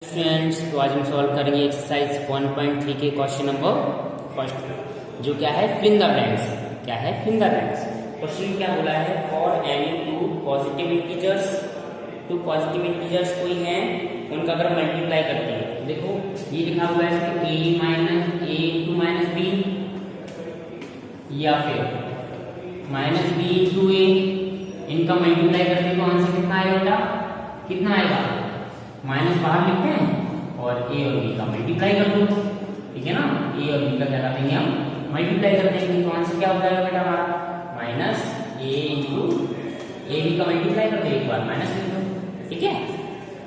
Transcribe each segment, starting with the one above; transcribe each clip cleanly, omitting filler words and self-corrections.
Students, तो आज हम सॉल्व करेंगे एक्सरसाइज 1.3 के क्वेश्चन नंबर फर्स्ट, जो क्या है फिल इन द ब्लैंक्स। क्या है fill in the blanks. Question क्या बोला है, for any two positive integers कोई हैं, उनका अगर मल्टीप्लाई करते हैं तो देखो ये लिखा हुआ है इसमें a minus a into minus B, या फिर माइनस बी इंटू ए। इनका मल्टीप्लाई करते हैं तो आंसर कितना आएगा बेटा, कितना आएगा, माइनस बाहर लिखते हैं और ए और बी का मल्टीप्लाई कर दो, ठीक है ना। ए और बी का क्या कर देंगे, हम मल्टीप्लाई कर देंगे तो आंसर क्या हो जाएगा बेटा हमारा, minus A into A B का मल्टीप्लाई कर दो, एक बार माइनस लिख दो, ठीक है।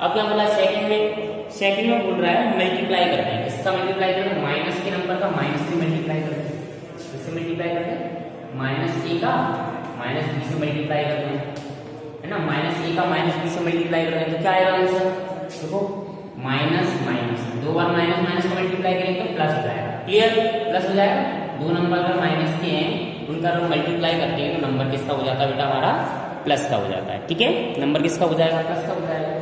अब क्या बोला सेकंड में बोल रहा है मल्टीप्लाई करते हैं। किसका मल्टीप्लाई करते हैं, माइनस के नंबर का माइनस से मल्टीप्लाई करते हैं। किससे मल्टीप्लाई करते हैं, माइनस ए का माइनस बी से मल्टीप्लाई करते हैं, है ना। माइनस ए का माइनस बी से मल्टीप्लाई करते हैं तो क्या आएगा आंसर, देखो माइनस माइनस, दो बार माइनस माइनस को मल्टीप्लाई करेंगे तो प्लस हो जाएगा। क्लियर, प्लस हो जाएगा। दो नंबर अगर माइनस के हैं उनका अगर मल्टीप्लाई करते हैं तो नंबर किसका हो जाता है बेटा, हमारा प्लस का हो जाता है, ठीक है। नंबर किसका हो जाएगा, प्लस का हो जाएगा।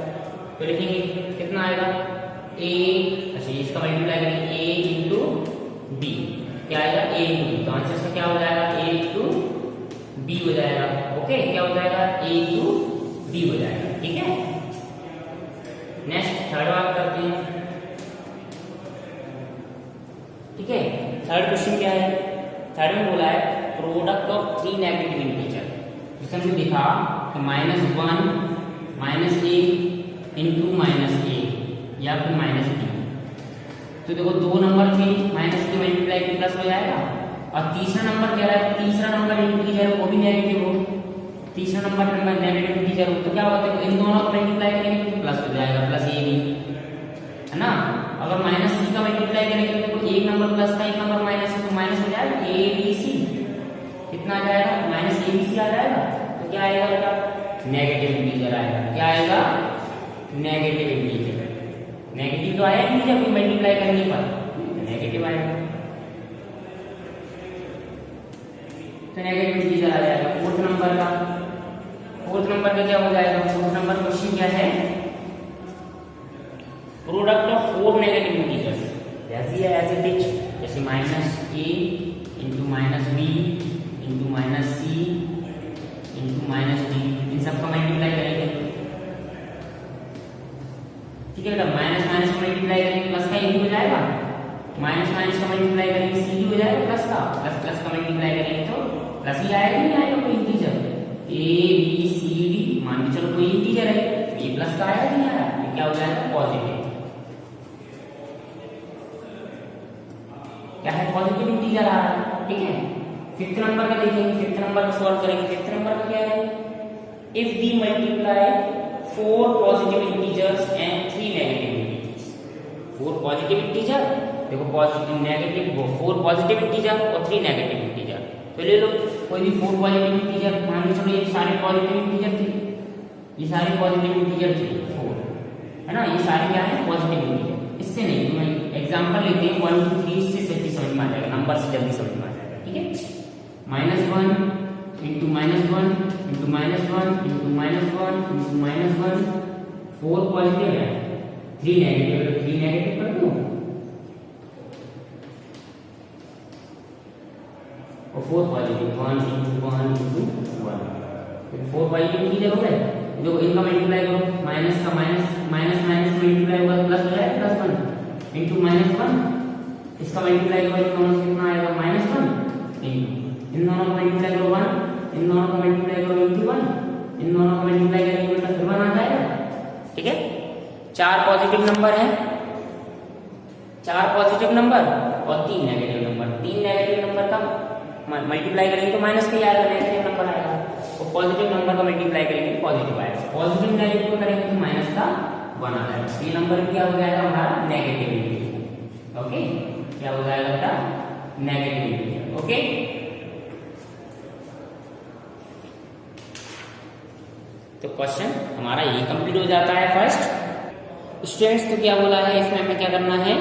तो लिखेंगे कितना आएगा, ए, अच्छा इसका मल्टीप्लाई करेंगे ए इंटू बी, क्या आएगा ए इंटू बी, तो आंसर इसका क्या हो जाएगा, ए इंटू बी हो जाएगा। ओके, क्या हो जाएगा, ए इंटू बी हो जाएगा, ठीक है। नेक्स्ट थर्ड बात करते हैं, ठीक है। थर्ड क्वेश्चन क्या है, थर्ड में बोला है product of three negative integer, जिसमें हमने लिखा कि minus one minus A into minus ए या फिर माइनस बी। तो देखो दो नंबर थे, माइनस के मल्टीप्लाई के प्लस हो जाएगा, और तीसरा नंबर क्या है, तीसरा नंबर इंटीजर वो भी नेगेटिव हो, तीसरा नंबर नेगेटिव इंटीजर हो तो क्या होता है, इन दोनों को मल्टीप्लाई करेंगे तो प्लस हो जाएगा, प्लस ए बी, है ना। अगर माइनस सी का मल्टीप्लाई करेंगे तो एक नंबर प्लस का एक नंबर माइनस है तो माइनस हो जाएगा ए बी सी, कितना आ जाएगा, माइनस ए बी सी आ जाएगा। तो क्या आएगा बेटा, नेगेटिव इंटीजर आएगा। क्या आएगा, नेगेटिव इंटीजर। नेगेटिव तो आया इंटीजर को मल्टीप्लाई करने पर नेगेटिव आएगा, तो नेगेटिव इंटीजर आ जाएगा। फोर्थ नंबर का क्या हो जाएगा, फोर्थ नंबर क्वेश्चन क्या है, product of four negative integers, ऐसी है एज इट इज, जैसे minus A into minus B into minus C into minus D, इन सबका मल्टीप्लाई करेंगे, ठीक है बेटा। माइनस माइनस का मल्टीप्लाई करेंगे प्लस का इंटू हो जाएगा, माइनस माइनस का मल्टीप्लाई करेंगे सी हो जाएगा प्लस का, प्लस प्लस का मल्टीप्लाई करेंगे तो प्लस ही आएगा, नहीं आएगा कोई integer, A B C D मान के चलो कोई इंटीजर है, ये प्लस का आया नहीं आया, ये क्या हो जाएगा, पॉजिटिव। क्या है, पॉजिटिव इंटीजर आ रहा है, ठीक है। फिफ्थ नंबर का देखेंगे, फिफ्थ नंबर का सॉल्व करेंगे। फिफ्थ नंबर का क्या है, if we multiply four positive integers and three negative integers. Four positive integer, देखो positive negative, four positive integer और थ्री नेगेटिव इंटीजर, तो ले लो कोई भी फोर पॉजिटिव इंटीजर, मान के चलो ये सारे पॉजिटिव इंटीजर थे, ये सारे पॉजिटिव इंटीजर थे फोर, है ना। ये सारे क्या है, पॉजिटिव इंटीजर। इससे नहीं, मैं एग्जांपल लेते हैं 1 2 3, इससे जल्दी समझ में आ जाएगा, नंबर से जल्दी समझ में आ जाएगा, ठीक है। Minus one into minus one into minus one into minus one into minus one, four positive है, थ्री नेगेटिव कर दो, और four positive, one into one into one, four positive integer हो गए। जो इनका मल्टीप्लाई करो, माइनस का माइनस माइनस माइनस मल्टीप्लाई होगा प्लस हो जाएगा, plus one into minus one, इसका मल्टीप्लाई करो इन दोनों से कितना आएगा, माइनस वन, इन दोनों का मल्टीप्लाई करो वन, इन दोनों का मल्टीप्लाई करो इंटू वन, इन दोनों का मल्टीप्लाई करेंगे बेटा फिर वन आ जाएगा, ठीक है। चार पॉजिटिव नंबर है, चार पॉजिटिव नंबर और तीन नेगेटिव नंबर, तीन नेगेटिव नंबर का मल्टीप्लाई करेंगे तो माइनस का ही आएगा, नेगेटिव नंबर आएगा, और पॉजिटिव नंबर का मल्टीप्लाई करेंगे तो पॉजिटिव आएगा। पॉजिटिव नेगेटिव करेंगे तो माइनस का वन आ जाएगा, ये नंबर क्या हो जाएगा हमारा, नेगेटिव इंटीजर। ओके, क्या हो जाएगा बेटा, नेगेटिव इंटीजर। ओके, तो क्वेश्चन हमारा ये कंप्लीट हो जाता है फर्स्ट। स्टूडेंट्स, तो क्या बोला है इसमें हमें क्या करना है,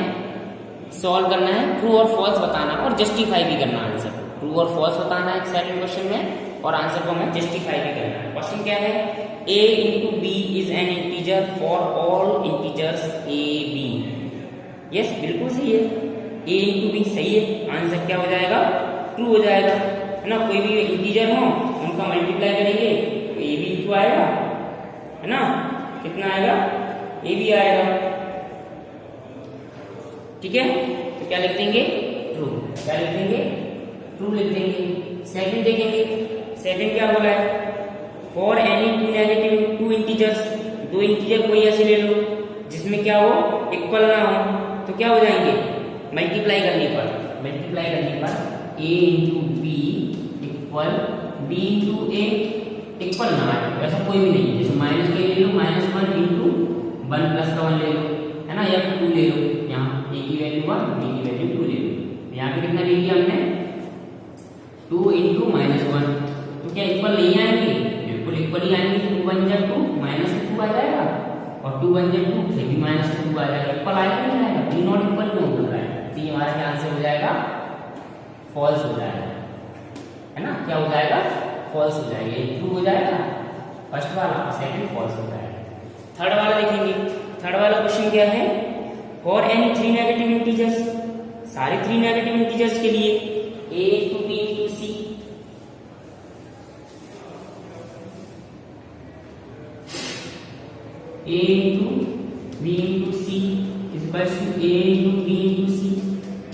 सॉल्व करना है, ट्रू और फॉल्स बताना और जस्टिफाई भी करना आंसर। ट्रू और फॉल्स बताना है सेकंड क्वेश्चन में, और आंसर को हमें जस्टिफाई भी करना है। क्वेश्चन क्या है, a into B is an integer for all integers a b। Yes, बिल्कुल सही है, a इंटू बी सही है, आंसर क्या हो जाएगा, ट्रू हो जाएगा, है ना। कोई भी इंटीजर हो उनका मल्टीप्लाई करेंगे तो a भी इंटू आएगा, है ना, कितना आएगा, a भी आएगा, ठीक है। तो क्या लिख देंगे, ट्रू, क्या लिख देंगे, ट्रू लिख देंगे। सेकंड देखेंगे, सेकंड क्या बोला है, for any two negative two integers, दो इंटीजर कोई ऐसे ले लो जिसमें क्या हो, इक्वल ना हो, तो क्या हो जाएंगे, मल्टीप्लाई करने पर a into B equal b into A equal ना आए, ऐसा कोई भी नहीं है। जैसे माइनस के ले लो, -1 इंटू 1 प्लस का 1 ले लो, है ना, या 2 ले लो, यहाँ a की वैल्यू 1, b की वैल्यू 2 ले लो, यहाँ पे कितना ले लिया हमने, 2 इंटू -1, तो क्या इक्वल नहीं आएंगे, बिल्कुल इक्वल ही आएंगे। 2 1 जा 2, -2 आ जाएगा, और 2 1 जा 2, फिर भी -2 आ जाएगा, इक्वल आएगा नहीं आएगा, ये नॉट इक्वल क्यों बोल रहा है, तो ये हमारा क्या आंसर हो जाएगा, फॉल्स हो जाएगा, है ना, क्या हो जाएगा, फॉल्स हो जाएगा, ये ट्रू हो जाएगा फर्स्ट वाला, सेकंड फॉल्स हो जाएगा। थर्ड वाला देखेंगे, थर्ड वाला क्वेश्चन क्या है, फॉर एनी 3 नेगेटिव इंटीजर्स, सारे 3 नेगेटिव इंटीजर्स के लिए a to b to c, a into b into c equals to a into b into c,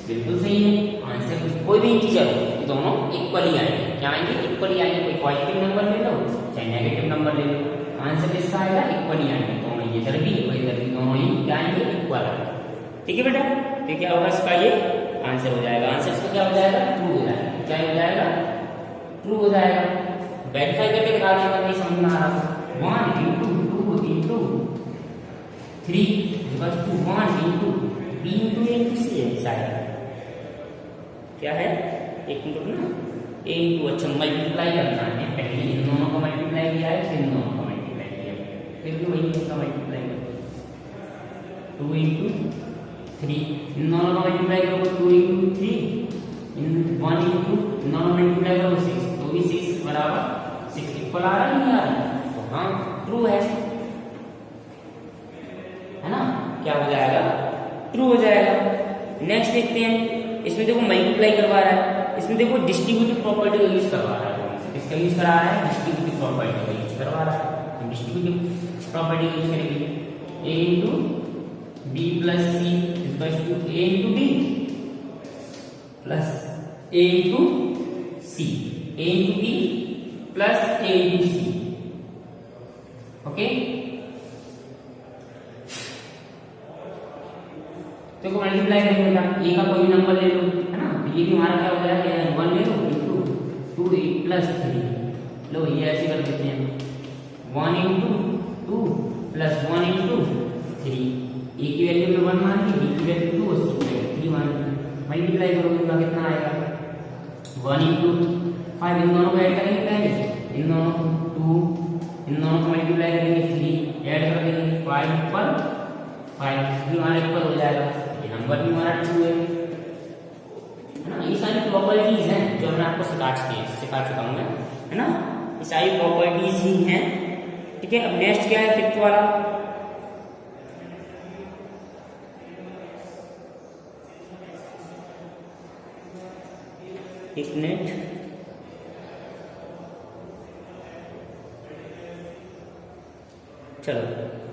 बिल्कुल सही है, आंसर कोई भी इंटीजर हो ये दोनों इक्वल ही आएंगे, क्या आएंगे, इक्वल ही आएंगे, कोई पॉजिटिव नंबर ले लो चाहे नेगेटिव नंबर ले लो, आंसर किसका आएगा, इक्वल ही आएंगे, दोनों इधर भी इधर भी दोनों ही क्या आएंगे, इक्वल आएंगे, ठीक है बेटा। तो क्या होगा इसका, ये आंसर हो जाएगा, आंसर इसका क्या हो जाएगा, ट्रू हो जाएगा, क्या हो जाएगा, ट्रू हो जाएगा। वेरीफाई करके दिखा दें अगर नहीं समझ में आ रहा, 1 into 2 into 3 equals to 1 into b into a into c है, शायद क्या है, एक मिनट ना, a इंटू, अच्छा मल्टीप्लाई करना है, पहले इन दोनों को मल्टीप्लाई किया है, फिर इन दोनों को मल्टीप्लाई किया है, फिर भी वही इसका मल्टीप्लाई करो, 2 इंटू 3, इन दोनों को मल्टीप्लाई करो 2 इंटू 3, इन 1 इंटू इन दोनों मल्टीप्लाई करो 6, तो भी 6 बराबर 6 इक्वल आ रहा है, नहीं आ रहा, तो हाँ ट्रू है ना, क्या हो जाएगा, ट्रू हो जाएगा। नेक्स्ट देखते हैं, इसमें देखो मल्टीप्लाई करवा रहा है, इसमें देखो डिस्ट्रीब्यूटिव प्रॉपर्टी का यूज करवा रहा है, किसका यूज करा रहा है, डिस्ट्रीब्यूटिव प्रॉपर्टी का यूज करवा रहा है, तो डिस्ट्रीब्यूटिव प्रॉपर्टी यूज करेंगे, a into b plus c equals to a into b plus a into c, a into b plus a into c, okay. तो मल्टीप्लाई करेंगे बेटा, a का कोई भी नंबर ले लो, है ना, तो ये भी हमारा क्या हो जाएगा, 1 ले लो इंटू 2 प्लस 3, लो ये ऐसे कर देते हैं, 1 इंटू 2 प्लस 1 इंटू 3, a की वैल्यू में 1 मान ली, b की वैल्यू 2 और c की वैल्यू 3 मान ली, मल्टीप्लाई करोगे तो कितना आएगा, 1 इंटू 5, इन दोनों को ऐड करेंगे पहले, इन दोनों को 2, इन दोनों को मल्टीप्लाई करेंगे 3, ऐड कर देंगे 5 पर 5, भी हमारा इक्वल हो जाएगा, ये नंबर भी हमारा ट्रू है ना। ये सारी प्रॉपर्टीज हैं जो मैं आपको सिखा चुका हूं मैं, है ना, ये सारी प्रॉपर्टीज ही हैं, ठीक है। अब नेक्स्ट क्या है, फिफ्थ वाला, एक मिनट, चलो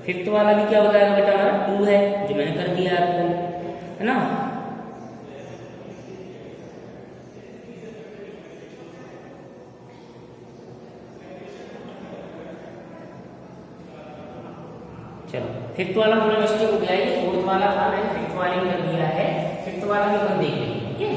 फिफ्थ वाला भी क्या हो जाएगा बेटा, हमारा ट्रू है, जो मैंने कर दिया आपको, है ना। चलो फिफ्थ वाला पूरा मिस्टेक हो गया है, फोर्थ वाला था, मैंने फिफ्थ वाले में कर दिया है, फिफ्थ वाला भी अपन देख लेंगे, ठीक है।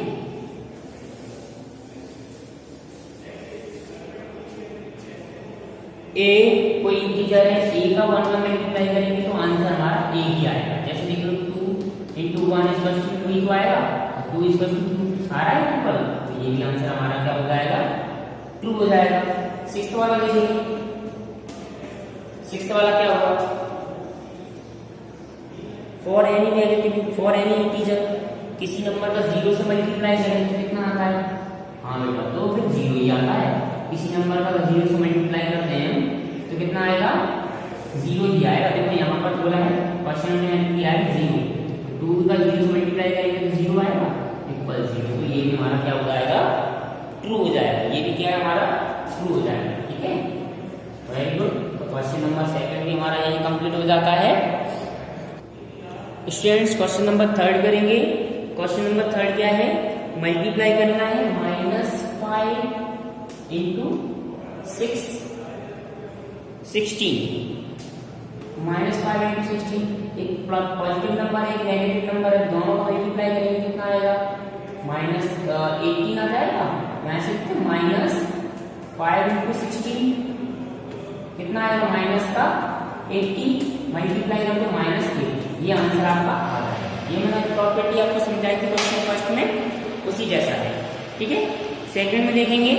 ए कोई इंटीजर है, ए का 1 में मल्टीप्लाई करेंगे तो आंसर हमारा ए ही आएगा, जैसे देख लो 2 इंटू 1 इक्वल टू 2 ही तो आएगा, 2 इक्वल टू 2 आ रहा है इक्वल, तो ये भी आंसर हमारा क्या हो जाएगा, ट्रू हो जाएगा। सिक्स्थ वाला देखेंगे, सिक्स्थ वाला क्या होगा, फॉर एनी इंटीजर, किसी नंबर का 0 से मल्टीप्लाई करें तो कितना आता है, हाँ बेटा तो फिर 0 ही आता है, किसी नंबर का 0 से मल्टीप्लाई करते हैं तो कितना आएगा, 0 ही आएगा। देखो यहाँ पर बोला है क्वेश्चन में दिया है 0, 2 का 0 से मल्टीप्लाई करेंगे तो 0 आएगा इक्वल 0, तो ये भी हमारा क्या हो जाएगा, ट्रू हो जाएगा। ये भी क्या है हमारा, ट्रू हो जाएगा। ठीक है, वेरी गुड। तो क्वेश्चन नंबर 2 भी हमारा यही कंप्लीट हो जाता है। स्टूडेंट्स क्वेश्चन नंबर 3 करेंगे। क्वेश्चन नंबर 3 क्या है, मल्टीप्लाई करना है -5 इंटू 6 16, -5 इंटू 16, एक पॉजिटिव नंबर है एक नेगेटिव नंबर है, दोनों को मल्टीप्लाई करेंगे कितना आएगा, -18 आ जाएगा। यहाँ से -5 इंटू 16 कितना आएगा, -80 मल्टीप्लाई करके -8, ये आंसर आपका आ जाएगा। ये मैंने प्रॉपर्टी आपको समझाई थी क्वेश्चन फर्स्ट में, उसी जैसा है। ठीक है, सेकंड में देखेंगे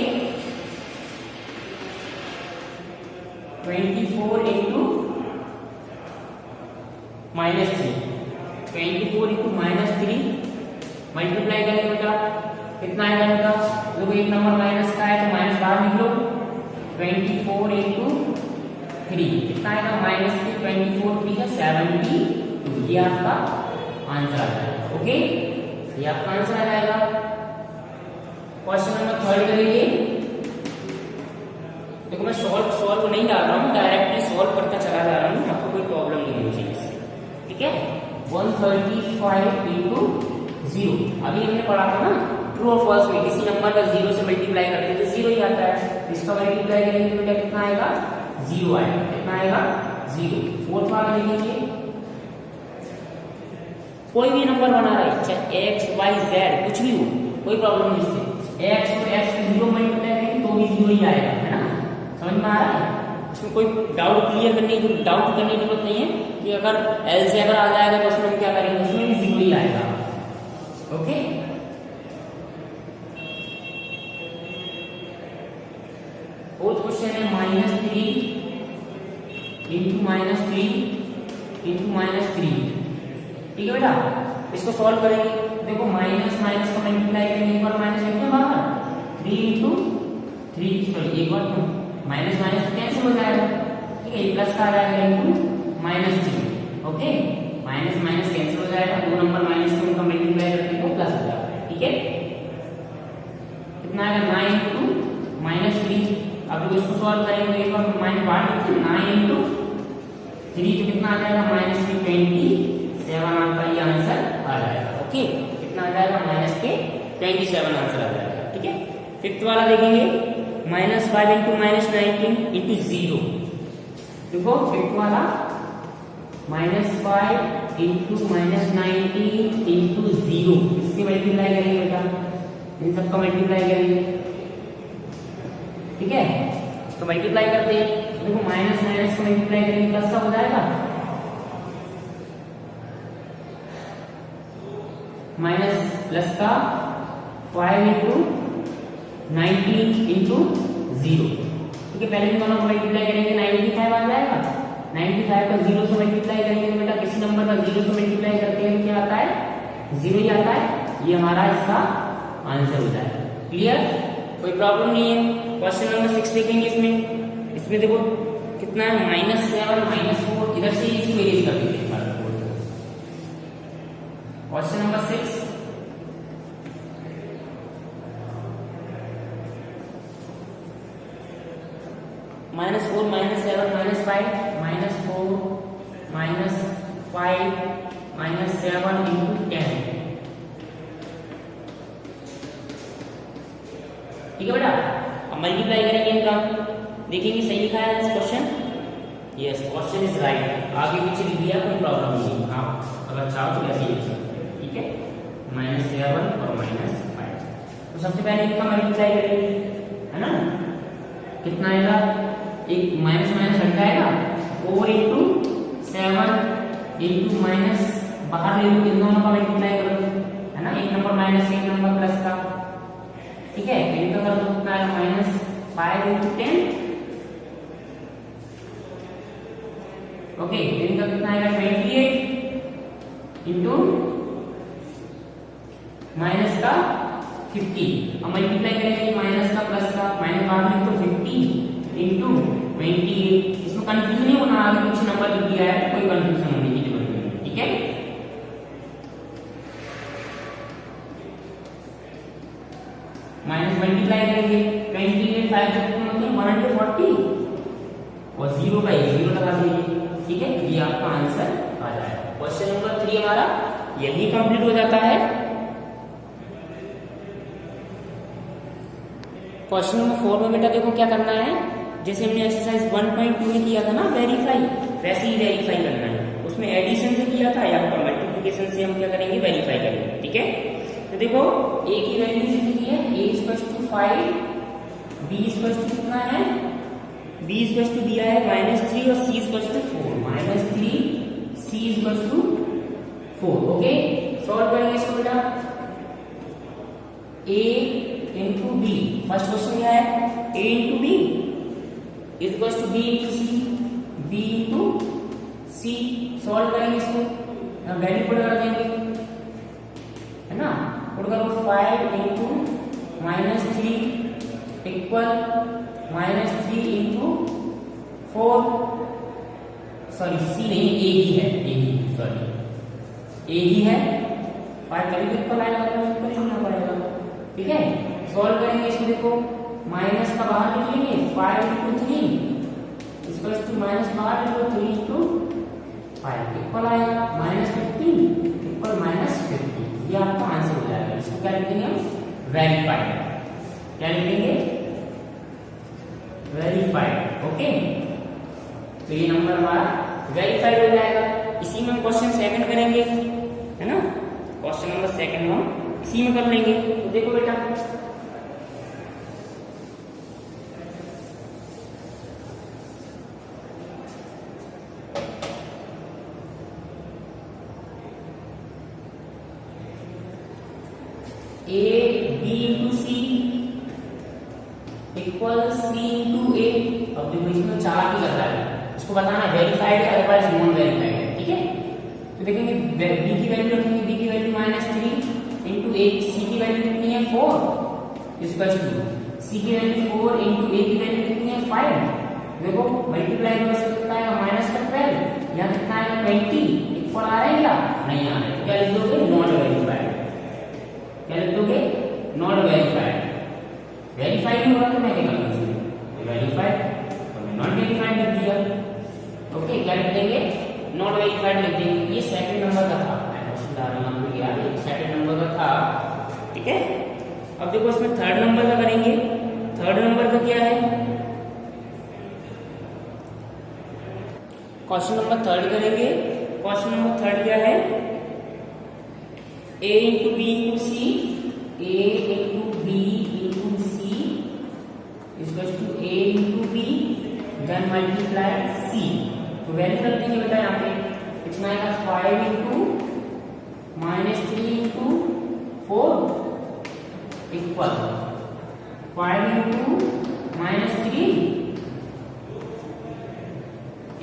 24 इंटू -3, 24 इंटू -3 मल्टीप्लाई करेंगे बेटा कितना आएगा बेटा, देखो एक नंबर माइनस का है तो माइनस बाहर निकलो, 24 इंटू 3 कितना आएगा, -3 24 3 है 72, ये आपका आंसर आ जाएगा। ओके, ये आपका आंसर आ जाएगा। क्वेश्चन नंबर 3 करेंगे। देखो मैं सॉल्व नहीं डाल रहा हूँ, डायरेक्टली सॉल्व करता चला जा रहा हूँ, आपको कोई प्रॉब्लम नहीं होनी चाहिए इससे। ठीक है, 135 इंटू 0, अभी हमने पढ़ा था ना ट्रू और फॉल्स में, किसी नंबर का 0 से मल्टीप्लाई करते हैं तो 0 ही आता है, इसका मल्टीप्लाई करेंगे तो बेटा कितना आएगा, 0 आएगा। कितना आएगा, 0। फोर्थ वाला लिखेंगे, कोई भी नंबर बना रहा है चाहे x y z कुछ भी हो, कोई प्रॉब्लम नहीं इससे, x और x को 0 मल्टीप्लाई करेंगे तो भी 0 ही आएगा, है ना, समझ में आ रहा है। उसमें कोई डाउट करने की जरूरत नहीं है कि अगर L से अगर आ जाएगा तो उसमें हम क्या करेंगे, उसमें भी 0 ही आएगा। ओके, फोर्थ क्वेश्चन है -3 इंटू -3। ठीक है बेटा, इसको सॉल्व करेंगे। देखो माइनस माइनस को मल्टीप्लाई करेंगे, एक बार माइनस लिखते हैं बाहर, 3 इंटू 3, सॉरी एक बार माइनस माइनस कैंसिल हो जाएगा। ठीक है, प्लस का आ जाएगा into -3। Okay, minus minus cancel हो जाएगा, दो नंबर माइनस को उनका मल्टीप्लाई करके तो प्लस हो जाता है। ठीक है, कितना आएगा, 9 इंटू -3। अब इसको सॉल्व करेंगे, एक बार माइनस बाहर लिखते हैं, 9 इंटू 3 तो कितना आ जाएगा, -27 आपका ये आंसर आ जाएगा। ओके, कितना आ जाएगा, -27 आंसर आ जाएगा। ठीक है, फिफ्थ वाला देखेंगे, -5 इंटू -19 इंटू 0। देखो फिफ्थ वाला -5 इंटू -19 इंटू 0, इससे मल्टीप्लाई करेंगे बेटा, इन सबका मल्टीप्लाई करेंगे। ठीक है, तो मल्टीप्लाई करते हैं, देखो माइनस माइनस को मल्टीप्लाई करेंगे प्लस का हो जाएगा, माइनस प्लस का 5 इंटू 19 इंटू 0। ठीक है, पहले भी दोनों को मल्टीप्लाई करेंगे, 95 आ जाएगा। 95 को 0 से मल्टीप्लाई करेंगे तो बेटा किसी नंबर का 0 से मल्टीप्लाई करते हैं क्या आता है, 0 ही आता है। ये हमारा इसका आंसर हो जाएगा। क्लियर, कोई प्रॉब्लम नहीं है। क्वेश्चन नंबर 6 देखेंगे। इसमें देखो कितना है, -7 -4, इधर से इसको इरेज कर दीजिए। Question number 6, -4 -7 -5 -4 -5 -7 into 10। ठीक है बेटा, अब मल्टीप्लाई करेंगे इनका, देखेंगे सही लिखा है इस question. Yes, question is right, आगे पीछे लिख दिया कोई प्रॉब्लम नहीं। हाँ, अगर चाहो तो ऐसे लिख सकते हैं। ठीक है, -7 और -5, तो सबसे पहले इनका मल्टीप्लाई करेंगे, है ना, कितना आएगा, एक माइनस माइनस हट जाएगा, 4 इंटू 7 इंटू माइनस बाहर ले लो, इन दोनों का मल्टीप्लाई कर दो, है ना, एक नंबर माइनस एक नंबर प्लस का। ठीक है, इनका कर दो, कितना आएगा, -5 इंटू 10। ओके, इनका कितना आएगा, 28 इंटू माइनस का 50। अब मल्टीप्लाई करेंगे माइनस का प्लस का, माइनस बाद में तो 50 इंटू 28। इसमें कंफ्यूजन नहीं होना, आगे कुछ नंबर लिख दिया है, कोई कंफ्यूजन होने की जरूरत नहीं, ठीक है। माइनस मल्टीप्लाई करेंगे 28 5 जब मतलब 140 और 0 बाई 0 लगा दीजिए, ठीक है। ये आपका आंसर आ जाएगा। क्वेश्चन नंबर 3 हमारा यही कंप्लीट हो जाता है। क्वेश्चन नंबर 4 में बेटा देखो क्या करना है, जैसे हमने एक्सरसाइज 1.2 में किया था ना वेरीफाई, वैसे ही वेरीफाई करना है। उसमें एडिशन से किया था, यहाँ पर मल्टीप्लिकेशन से हम क्या करेंगे, वेरीफाई करेंगे, ठीक है। तो देखो a की वैल्यू कितनी है, a = 5, b = कितना है, b = दिया है -3 और c = 4, -3 c = 4, ओके। सॉल्व करेंगे इसको बेटा, a into B, first question क्या है, a into B = b into C, b into C. Solve करेंगे इसको, वैल्यू पुट कर देंगे, है ना। पुट करो 5 into -3 equal -3 into 4, sorry C नहीं ए ही है, ए ही, सॉरी ए ही है। 5 कभी भी इक्वल आएगा तो इक्वल ही होना पड़ेगा, ठीक है। सॉल्व करेंगे इसको, देखो माइनस का बाहर निकलेंगे 5 इंटू 3 = माइनस बाहर निकलो 3 इंटू 5 इक्वल आएगा -15 इक्वल -50। ये आपका आंसर हो जाएगा। इसको क्या लिखेंगे हम, वेरीफाइड। क्या लिखेंगे, वेरीफाइड, ओके। तो ये नंबर हमारा वेरीफाइड हो जाएगा। इसी में हम क्वेश्चन 7 करेंगे, है ना। क्वेश्चन नंबर 7 हम इसी में कर लेंगे। तो देखो बेटा, a b into C equal c into a। अब देखो इसमें चालाकी कर रहा है, इसको बताना वेरीफाइड है अदरवाइज नॉन वेरीफाइड है, ठीक है। तो देखेंगे b की वैल्यू रखेंगे, b की वैल्यू -3 इंटू a, c की वैल्यू कितनी है 4 इक्वल टू c की वैल्यू 4 इंटू a की वैल्यू कितनी है 5। देखो मल्टीप्लाई करने से कितना आएगा -12, यहाँ कितना आएगा 20, इक्वल आ रहा है क्या, नहीं आ रहा है। क्या लिख दोगे, नॉट वेरीफाइड। क्या लिख दोगे, नॉट वेरीफाइड। वेरीफाइड नहीं होगा तो मैं क्या करूंगा, वेरीफाइड, तो मैं नॉट वेरीफाइड लिख दिया, ओके। क्या लिख देंगे, नॉट वेरीफाइड लिख देंगे। ये सेकंड नंबर का था, मैं क्वेश्चन डालना भूल गया, ये सेकंड नंबर का था, ठीक है। अब देखो इसमें थर्ड नंबर का करेंगे। थर्ड नंबर का क्या है, क्वेश्चन नंबर 3 करेंगे। क्वेश्चन नंबर 3 क्या है, a into B into C, a into B into C equal to a into B then multiply c। तो वैल्यू रख देंगे बेटा, यहाँ पे कितना आएगा 5 into -3 into 4 equal 5 into -3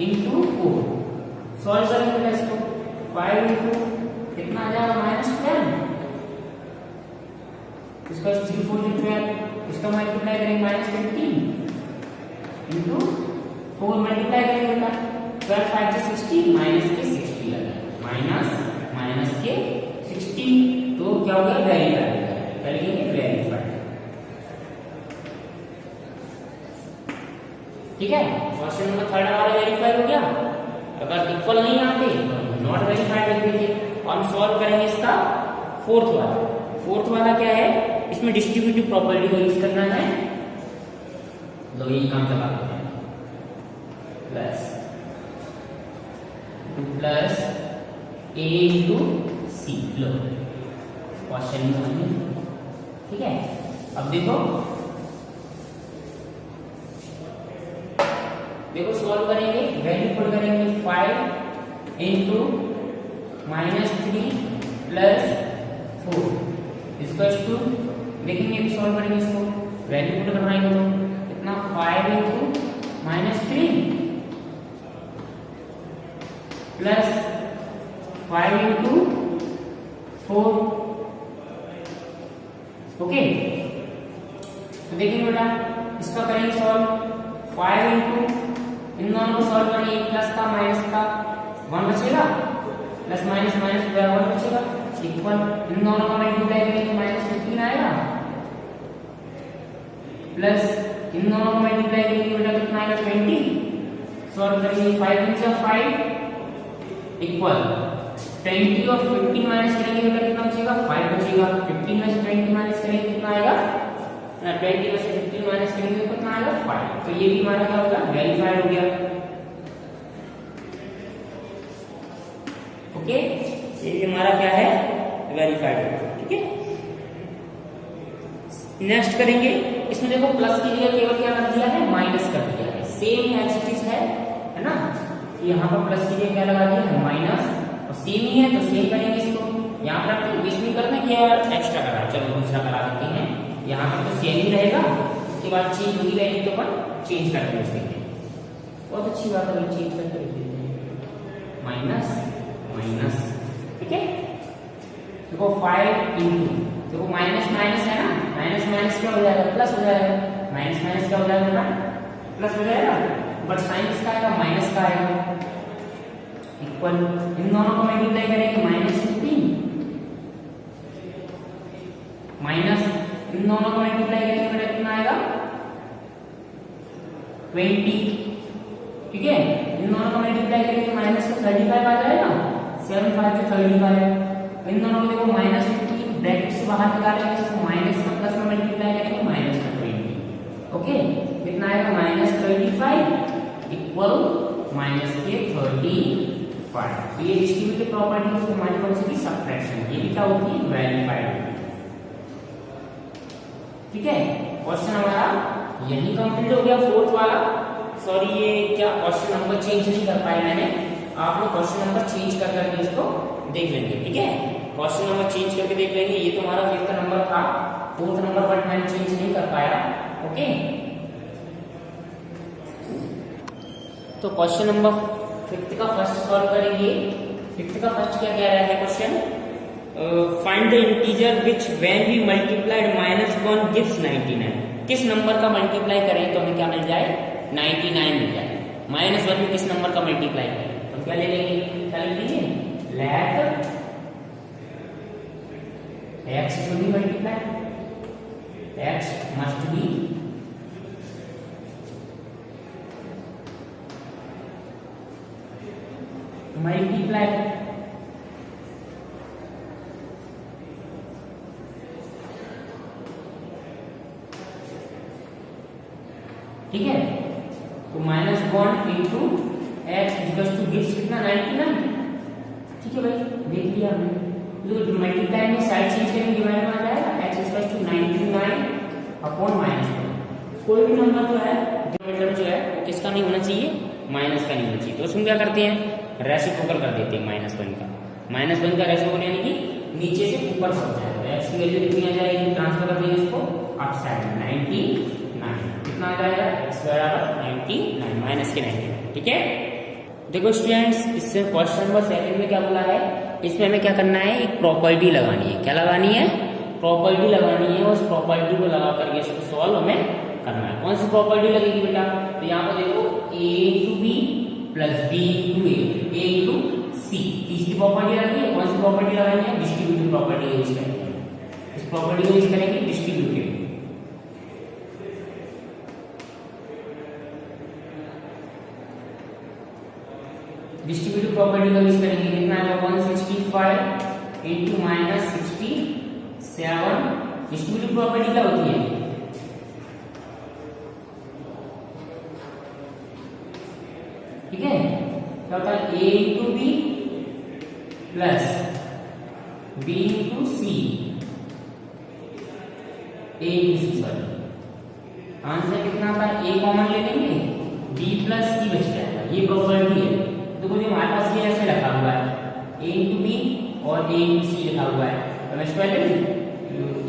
into 4। Solve करेंगे बेटा इसको, 5 इंटू कितना आ जाएगा -12, इसका 3 4 12, इसका मल्टीप्लाई करेंगे -15 इंटू 4 मल्टीप्लाई करेंगे बेटा 12 5 से 60 माइनस के 60 आ जाएगा, माइनस के 60। तो क्या हो गया, वेरीफाइड। क्या लिखेंगे, वेरीफाइड, ठीक है। क्वेश्चन नंबर 3 हमारा वेरीफाई हो गया। अगर इक्वल नहीं आते तो नॉट वेरीफाइड लिख दीजिए। हम सॉल्व करेंगे इसका फोर्थ वाला। फोर्थ वाला क्या है, इसमें डिस्ट्रीब्यूटिव प्रॉपर्टी को यूज करना है, तो यही काम चला लेते हैं। प्लस a इंटू सी, लो क्वेश्चन में, ठीक है। अब देखो सॉल्व करेंगे, वैल्यू पुट करेंगे 5 इंटू -3 प्लस 4 इक्वल टू, देखेंगे सॉल्व करेंगे इसको, वैल्यू पुट करना है तो कितना 5 इंटू -3 प्लस 5 इंटू 4 ओके, तो देखिए बेटा इसका करेंगे सॉल्व। 5 इंटू इन दोनों को सॉल्व करेंगे, प्लस का माइनस का 1 बचेगा, प्लस माइनस माइनस 1 बचेगा, इक्वल इन दोनों का मल्टीप्लाई करेंगे माइनस 15 आएगा, प्लस इन दोनों को मल्टीप्लाई करेंगे बेटा कितना आएगा 20, सॉल्व करेंगे 5 इंटू 5 इक्वल 20 और 15 माइनस करेंगे बेटा कितना बचेगा 5 बचेगा, 15 में से 20 माइनस करेंगे कितना आएगा 20 में से 15 माइनस करेंगे तो कितना आएगा 5। तो ये भी हमारा क्या होगा वेरीफाइड हो गया। ओके, ये भी हमारा क्या है वेरीफाइड हो गया। ठीक है, नेक्स्ट करेंगे, इसमें देखो प्लस की जगह केवल क्या कर दिया है माइनस कर दिया है, सेम एज इट इज है ना, यहाँ पर प्लस की जगह क्या लगा दिया है माइनस, और सेम ही है तो सेम करेंगे इसको, यहाँ पर इसमें करना क्या एक्स्ट्रा करा, चलो दूसरा करा देते हैं, यहाँ पर तो सेम ही रहेगा, उसके बाद चेंज होगी वैल्यू तो अपन चेंज करके उसके बहुत अच्छी बात है चेंज करके माइनस माइनस। ठीक है, देखो 5 इंटू देखो माइनस माइनस है ना, माइनस माइनस क्या हो जाएगा प्लस हो जाएगा, माइनस माइनस क्या हो जाएगा प्लस हो जाएगा, बट साइन किसका आएगा माइनस का आएगा, इक्वल इन दोनों को मल्टीप्लाई करेंगे माइनस 15 माइनस इन दोनों को मल्टीप्लाई करेंगे बेटा कितना आएगा 20। ठीक है, इन दोनों को मल्टीप्लाई करेंगे माइनस को 35 आ जाएगा, 7 5 से 35, इन दोनों को देखो माइनस 15 ब्रैकेट से बाहर निकालेंगे, इसको माइनस में प्लस में मल्टीप्लाई करेंगे माइनस में 20। ओके, कितना आएगा माइनस 35 इक्वल माइनस के 35। तो ये डिस्ट्रीब्यूटिव प्रॉपर्टी उसको हमारी कौन सी सबट्रैक्शन, ये भी क्या होती है वेरीफाइड। ठीक है, क्वेश्चन हमारा यही कंप्लीट हो गया फोर्थ वाला। सॉरी ये क्या क्वेश्चन नंबर चेंज नहीं कर पाए मैंने, आप लोग क्वेश्चन नंबर चेंज कर करके इसको देख लेंगे। ठीक है, क्वेश्चन नंबर चेंज करके देख लेंगे, ये तो हमारा 5th नंबर था, 4th नंबर बट मैंने चेंज नहीं कर पाया। ओके, तो क्वेश्चन नंबर 5th का फर्स्ट सॉल्व करेंगे। 5th का फर्स्ट क्या कह रहा है question, find the integer which when we multiplied -1 gives 99। किस नंबर का मल्टीप्लाई करें तो हमें क्या मिल जाए 99 मिल जाए। -1 में किस नंबर का मल्टीप्लाई करें तो क्या ले लेंगे, क्या लिख लीजिए late x should be multiplied, x must be multiplied। ठीक है, तो -1 into x equal two gives कितना 99। ठीक है भाई, देख लिया हमने, तो मल्टीप्लाई में साइड चेंज करेंगे डिवाइड में आ जाएगा x इक्वल टू 99 अपॉन -1। कोई भी नंबर जो है डिनोमिनेटर जो है वो किसका नहीं होना चाहिए माइनस का नहीं होना चाहिए, तो उसमें क्या करते हैं रेसिप्रोकल कर देते हैं -1 का। -1 का रेसिप्रोकल यानी कि नीचे से ऊपर पहुंच जाएगा, x की वैल्यू कितनी आ जाएगी ट्रांसफर कर देंगे इसको अप साइड में 99 कितना आ जाएगा x बराबर 99 माइनस के 99। ठीक है, देखो स्टूडेंट्स इससे क्वेश्चन नंबर 2 में क्या बोला है, इसमें हमें क्या करना है एक प्रॉपर्टी लगानी है। क्या लगानी है प्रॉपर्टी लगानी है, उस प्रॉपर्टी को लगा करके इसको सॉल्व हमें करना है। कौन सी प्रॉपर्टी लगेगी बेटा, तो यहाँ पर देखो a into B plus B into A into C, तीसरी प्रॉपर्टी लगी है। कौन सी प्रॉपर्टी लगानी है डिस्ट्रीब्यूटिव प्रॉपर्टी यूज करेंगे, इस प्रॉपर्टी को यूज करेंगे डिस्ट्रीब्यूटिव। डिस्ट्रीब्यूटिव प्रॉपर्टी का यूज करेंगे, कितना है 165 इंटू -67। डिस्ट्रीब्यूटिव प्रॉपर्टी क्या होती है, ठीक है, क्या होता है a into B plus B into C, A into C sorry, answer कितना आता है a कॉमन ले लेंगे b प्लस सी बच जाएगा। ये प्रॉपर्टी है, तो मुझे हमारे पास ये ऐसे लिखा हुआ है a इंटू बी और a इंटू सी लिखा हुआ है, तो मैं इसको ले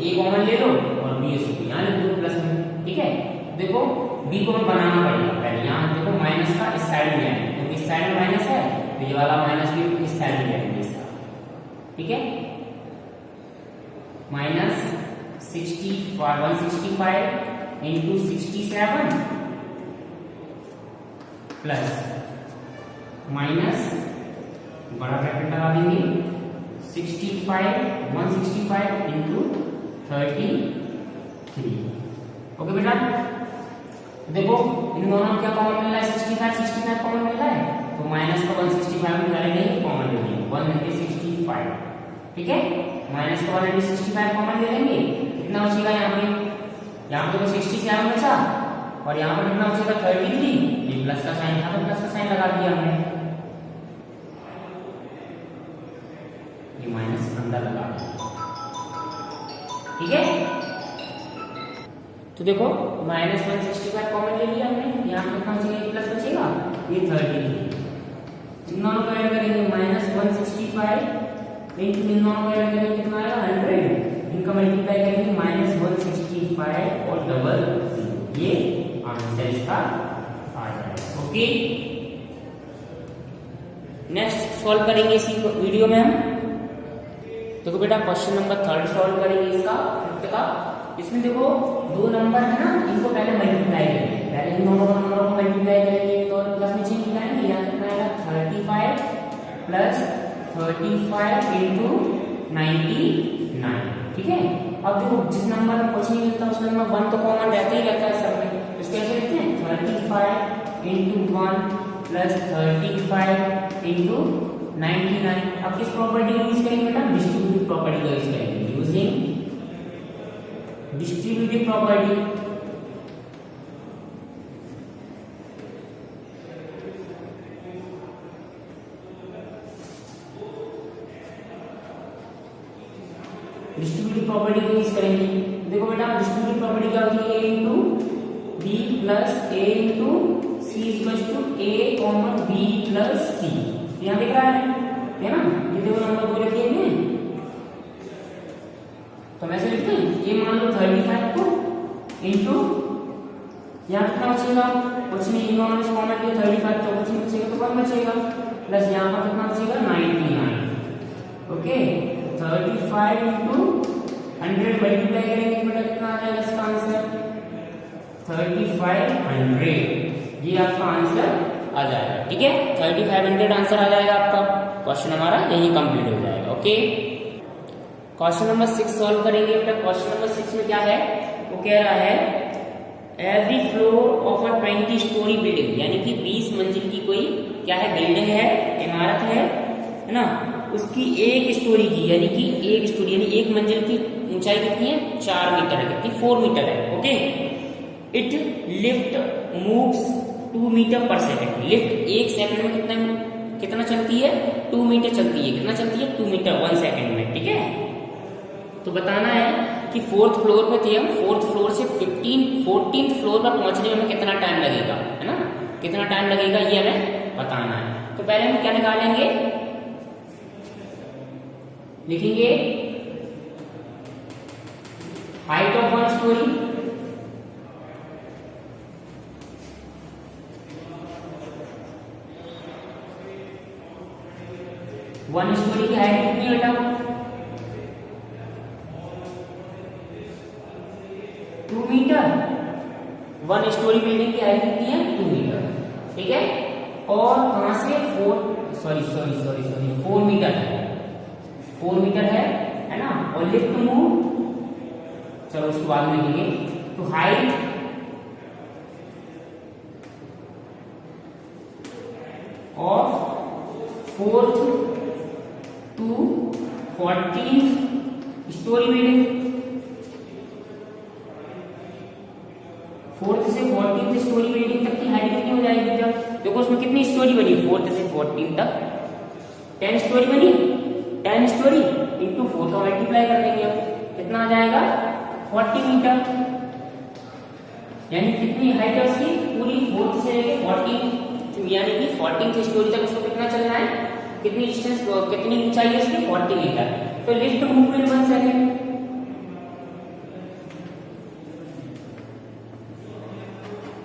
a कॉमन ले लो और b इसको यहाँ लिख दो प्लस में। ठीक है, देखो b को हमें बनाना पड़ेगा पहले, यहाँ देखो माइनस का इस साइड में आएगा, तो इस साइड में माइनस है तो ये वाला माइनस भी इस साइड में आएगा इसका। ठीक है, 165 इंटू 67 प्लस माइनस बड़ा ब्रैकेट लगा देंगे 165 इंटू 33। ओके बेटा, देखो इन दोनों में क्या कॉमन मिल रहा है, 65 कॉमन मिल रहा है, तो माइनस का 165 निकालेंगे, कॉमन ले लेंगे 165। ठीक है, माइनस का 165 कॉमन ले लेंगे, कितना बचेगा यहाँ पे, यहाँ पे तो 67 बचा और यहाँ पर कितना बचेगा 33। ये प्लस का साइन था तो प्लस का साइन लगा दिया हमने, ये माइनस अंदर लगा दिया। ठीक है, तो देखो माइनस 165 कॉमन ले लिया हमने, यहाँ पे कितना बचेगा, ये प्लस बचेगा, ये 33। इन दोनों को ऐड करेंगे, माइनस 165 इंटू इन दोनों को ऐड करेंगे कितना आएगा 100, इनका मल्टीप्लाई करेंगे माइनस 165 और डबल, ये आंसर इसका आ जाएगा। ओके, नेक्स्ट सॉल्व करेंगे इसी वीडियो में हम। देखो बेटा क्वेश्चन नंबर 3 सॉल्व करेंगे इसका 5th का। इसमें देखो दो नंबर है ना, इनको पहले मल्टीप्लाई करेंगे, पहले इन दोनों नंबरों को मल्टीप्लाई करेंगे तो प्लस में चेंज कराएंगे, यहाँ कितना आएगा 35 प्लस 35 इंटू 99। ठीक है, अब देखो जिस नंबर में कुछ नहीं मिलता उस नंबर 1 तो कॉमन रहता ही रहता है सब में, तो कैसे लिखते हैं 35 इंटू 1 प्लस 35 इंटू 99। अब किस प्रॉपर्टी को यूज करेंगे बेटा, डिस्ट्रीब्यूटिव प्रॉपर्टी को यूज करेंगे, using distributive property. Distributive property को यूज करेंगे। देखो बेटा डिस्ट्रीब्यूटिव प्रॉपर्टी क्या होती है, a into B plus A into C equal to A common B plus C. यहाँ दिख रहा है ना, ये देखो नंबर 2 लिखे हैं, तो वैसे लिखते हैं ये मान लो 35 को इंटू यहाँ कितना बचेगा, कुछ नहीं, इन दोनों में कॉमन लिया 35 तो कुछ नहीं बचेगा तो 1 बचेगा, प्लस यहाँ पर कितना बचेगा 99। ओके, 35 इंटू 100 मल्टीप्लाई करेंगे बेटा कितना आ जाएगा इसका आंसर 3500, ये आपका आंसर आ जाएगा। ठीक है, 3500 आंसर आ जाएगा आपका, क्वेश्चन हमारा यही कंप्लीट हो जाएगा। ओके, क्वेश्चन नंबर 6 सॉल्व करेंगे बेटा। क्वेश्चन नंबर 6 में क्या है, वो कह रहा है every floor of a 20 story building, यानी कि 20 मंजिल की कोई क्या है, बिल्डिंग है, इमारत है ना, उसकी एक स्टोरी की यानी कि एक स्टोरी यानी एक मंजिल की ऊंचाई कितनी है 4 मीटर है, कितनी 4 मीटर है। Okay, it lift moves 2 metre per second, lift एक सेकंड में कितना चलती है 2 मीटर चलती है, कितना चलती है 2 मीटर 1 सेकंड में। ठीक है, तो बताना है कि 4th फ्लोर पे थे हम, 4th फ्लोर से 14th फ्लोर पर पहुंचने में हमें कितना टाइम लगेगा, है ना, कितना टाइम लगेगा ये हमें बताना है। तो पहले हम क्या निकालेंगे, लिखेंगे height of 1 story, one story की हाइट कितनी है बेटा 2 मीटर, 1 स्टोरी बिल्डिंग की हाइट कितनी है 2 मीटर। ठीक है, और कहां से 4 मीटर है, 4 मीटर है ना, और लिफ्ट मूव, चलो उसके बाद में लिखेंगे, तो height of 4th to 14th storey building, 4th से 14th स्टोरी बिल्डिंग तक की हाइट कितनी हो जाएगी जब, देखो उसमें कितनी स्टोरी बनी 4th से 14th तक 10 स्टोरी बनी, 10 स्टोरी इंटू 4 का मल्टीप्लाई कर देंगे, कितना आ जाएगा 40 मीटर, यानी कितनी हाइट है उसकी पूरी 4th से लेके 14th, यानी कि 14th स्टोरी तक उसको कितना चलना है, कितनी डिस्टेंस, कितनी ऊंचाई है इसकी 40 मीटर। तो lift move in 1 second,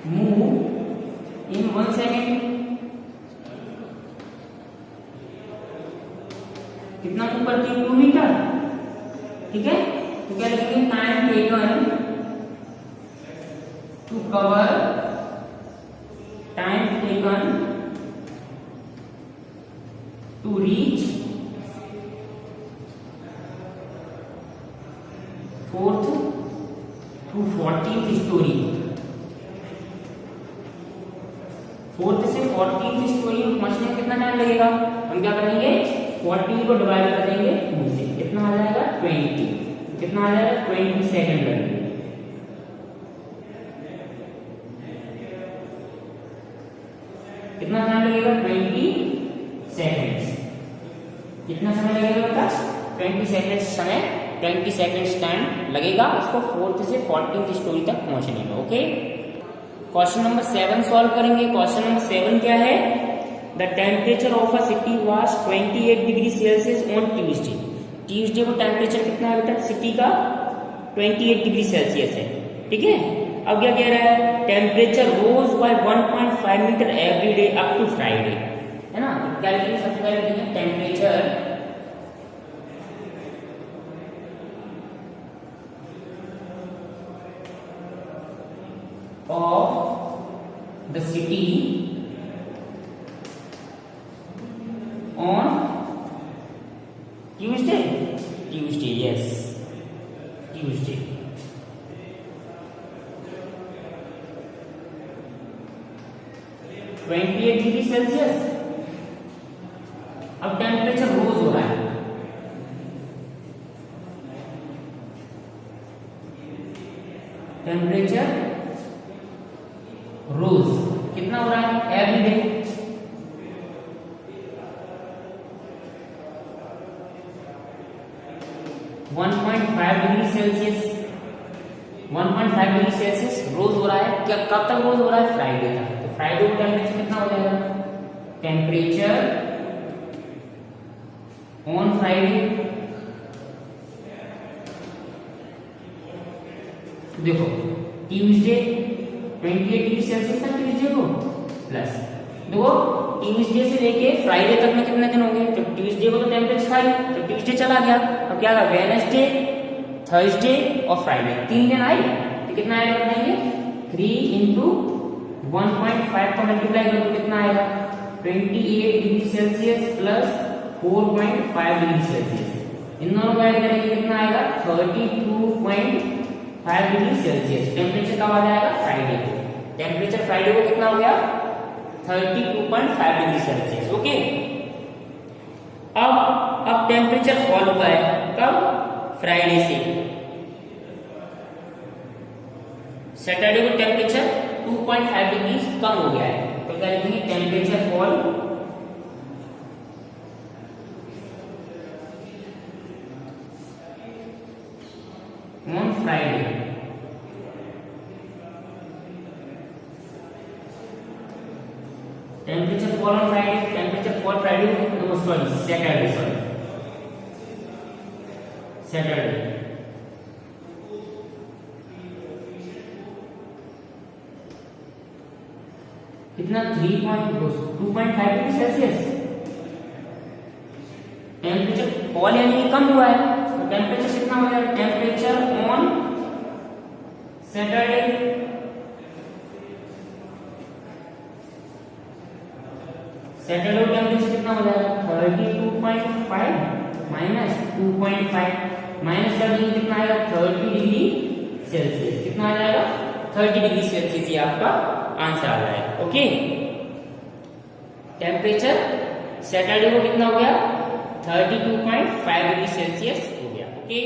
move in 1 second, कितना मूव करती है 2 मीटर। ठीक है, तो क्या लिखेंगे time taken to cover, time taken to reach 4th to 14th story। 4th से 14th स्टोरी में पहुंचने में कितना टाइम लगेगा? हम क्या करेंगे, 14 को डिवाइड कर देंगे 2 से, कितना आ जाएगा 20, कितना आ जाएगा 20 सेकंड लगेंगे। कितना टाइम लगेगा 20 सेकंड्स। कितना समय लगेगा बेटा 20 सेकंड समय, 20 सेकंड्स टाइम लगेगा उसको 4th से 14th स्टोरी तक पहुंचने में। ओके, क्वेश्चन नंबर 7 सॉल्व करेंगे। क्वेश्चन नंबर 7 क्या है? The temperature of a city was 28 degree Celsius on Tuesday. Tuesday को टेम्परेचर कितना है बेटा सिटी का? 28 डिग्री सेल्सियस है। ठीक है, अब क्या कह रहा है? Temperature rose by 1.5 metre every day up to Friday, है ना। कैलकुलेट सबसे पहले देखें temperature of the city on Tuesday, yes, Tuesday। Twenty 28 degree Celsius. अब टेम्परेचर रोज हो रहा है, टेम्परेचर रोज कितना हो रहा है every day? One 1.5 degree Celsius, 1.5 degree Celsius rose हो रहा है। क्या कब तक रोज हो रहा है? फ्राइडे तक। तो फ्राइडे को टेम्परेचर कितना हो जाएगा? टेम्परेचर ऑन फ्राइडे, देखो ट्यूसडे 28 डिग्री सेल्सियस था ट्यूसडे को, प्लस देखो ट्यूसडे से लेके फ्राइडे तक में कितने दिन हो गए? तो ट्यूसडे को तो टेम्परेचर था ही, तो ट्यूसडे चला गया। अब क्या था? वेडनेसडे, थर्सडे और फ्राइडे 3 दिन आई, तो कितना आएगा बताएंगे? 3 इंटू 1.5 को मल्टीप्लाई करो तो कितना आएगा? 28 degree Celsius plus 4.5 degree Celsius. इन दोनों को ऐड करेंगे कितना आएगा? 32.5 डिग्री सेल्सियस। टेम्परेचर कब आ जाएगा? फ्राइडे को। टेम्परेचर फ्राइडे को कितना हो गया? 32.5 डिग्री सेल्सियस। ओके, अब टेम्परेचर फॉल हुआ है कब? फ्राइडे से। सैटरडे को टेम्परेचर 2.5 डिग्री कम हो गया है, तो क्या लिखेंगे? Temperature fall on Friday. Temperature fall on Friday, temperature fall Friday, sorry Saturday, Saturday. कितना? 2.5 डिग्री सेल्सियस। टेम्परेचर फॉल यानी कि कम हुआ है, तो टेम्परेचर कितना हो जाएगा? टेम्परेचर ऑन सैटरडे, सैटरडे का टेम्परेचर कितना हो जाएगा? 32.5 माइनस 2.5 माइनस कर देंगे कितना आएगा? 30 डिग्री सेल्सियस। कितना आ जाएगा? 30 डिग्री सेल्सियस। ये आपका आंसर आ जाएगा। ओके, टेम्परेचर सैटरडे को कितना हो गया? 32.5 डिग्री सेल्सियस हो गया। ओके।